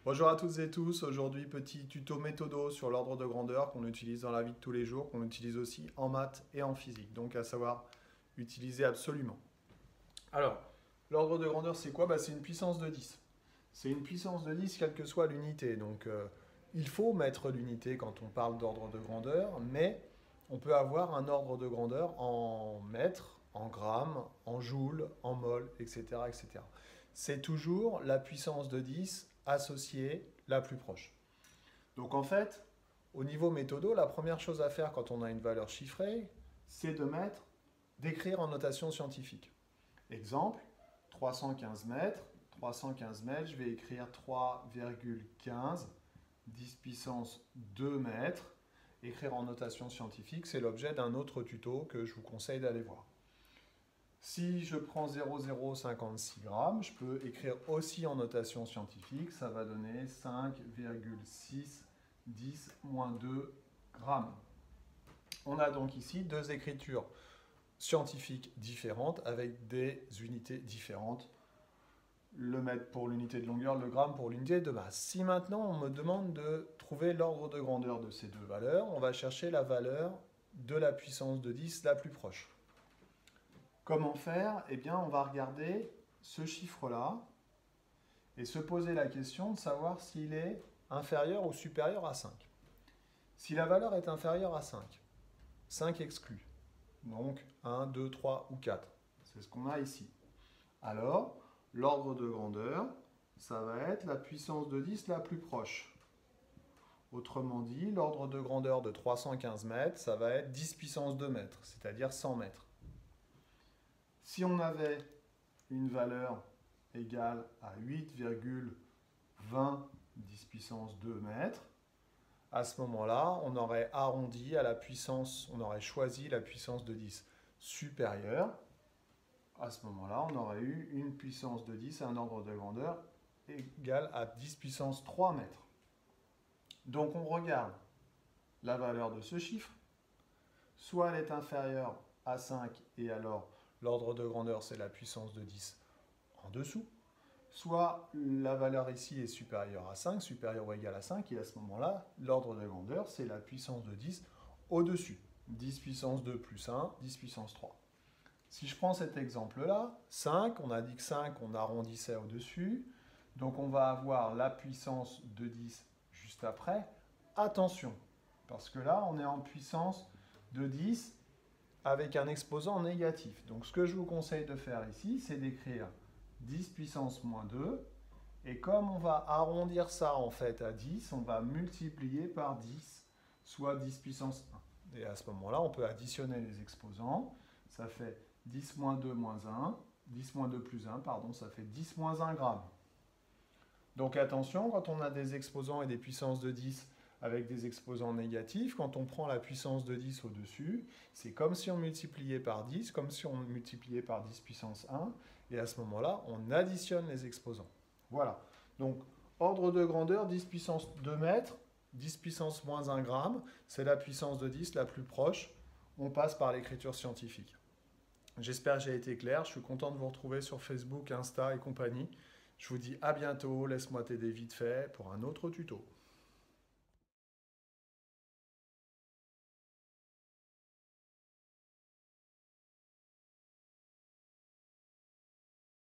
Bonjour à toutes et tous, aujourd'hui petit tuto méthodo sur l'ordre de grandeur qu'on utilise dans la vie de tous les jours, qu'on utilise aussi en maths et en physique, donc à savoir utiliser absolument. Alors, l'ordre de grandeur c'est quoi? C'est une puissance de 10. C'est une puissance de 10 quelle que soit l'unité, donc il faut mettre l'unité quand on parle d'ordre de grandeur, mais on peut avoir un ordre de grandeur en mètres, en grammes, en joules, en mol, etc. etc. C'est toujours la puissance de 10 associée la plus proche. Donc en fait, au niveau méthodo, la première chose à faire quand on a une valeur chiffrée, c'est d'écrire en notation scientifique. Exemple, 315 mètres. 315 mètres, je vais écrire 3,15, 10 puissance 2 mètres. Écrire en notation scientifique, c'est l'objet d'un autre tuto que je vous conseille d'aller voir. Si je prends 0,056 grammes, je peux écrire aussi en notation scientifique, ça va donner 5,6 10-2 grammes. On a donc ici deux écritures scientifiques différentes avec des unités différentes. Le mètre pour l'unité de longueur, le gramme pour l'unité de masse. Si maintenant on me demande de trouver l'ordre de grandeur de ces deux valeurs, on va chercher la valeur de la puissance de 10 la plus proche. Comment faire? Eh bien, on va regarder ce chiffre-là et se poser la question de savoir s'il est inférieur ou supérieur à 5. Si la valeur est inférieure à 5, 5 exclu. Donc 1, 2, 3 ou 4. C'est ce qu'on a ici. Alors, l'ordre de grandeur, ça va être la puissance de 10 la plus proche. Autrement dit, l'ordre de grandeur de 315 mètres, ça va être 10 puissance 2 mètres, c'est-à-dire 100 mètres. Si on avait une valeur égale à 8,20 10 puissance 2 mètres, à ce moment-là, on aurait arrondi à la puissance, on aurait choisi la puissance de 10 supérieure. À ce moment-là, on aurait eu une puissance de 10 à un ordre de grandeur égal à 10 puissance 3 mètres. Donc on regarde la valeur de ce chiffre. Soit elle est inférieure à 5 et alors l'ordre de grandeur c'est la puissance de 10 en dessous. Soit la valeur ici est supérieure à 5, supérieure ou égale à 5, et à ce moment-là, l'ordre de grandeur, c'est la puissance de 10 au-dessus. 10 puissance 2 plus 1, 10 puissance 3. Si je prends cet exemple-là, 5, on a dit que 5, on arrondissait au-dessus, donc on va avoir la puissance de 10 juste après. Attention, parce que là, on est en puissance de 10 avec un exposant négatif. Donc ce que je vous conseille de faire ici, c'est d'écrire 10 puissance moins 2. Et comme on va arrondir ça en fait à 10, on va multiplier par 10, soit 10 puissance 1. Et à ce moment-là, on peut additionner les exposants. Ça fait 10 moins 2 moins 1, 10 moins 2 plus 1, pardon, ça fait 10 moins 1 gramme. Donc attention, quand on a des exposants et des puissances de 10 avec des exposants négatifs, quand on prend la puissance de 10 au-dessus, c'est comme si on multipliait par 10, comme si on multipliait par 10 puissance 1, et à ce moment-là, on additionne les exposants. Voilà. Donc, ordre de grandeur, 10 puissance 2 mètres, 10 puissance moins 1 gramme, c'est la puissance de 10 la plus proche. On passe par l'écriture scientifique. J'espère que j'ai été clair. Je suis content de vous retrouver sur Facebook, Insta et compagnie. Je vous dis à bientôt. Laisse-moi t'aider vite fait pour un autre tuto.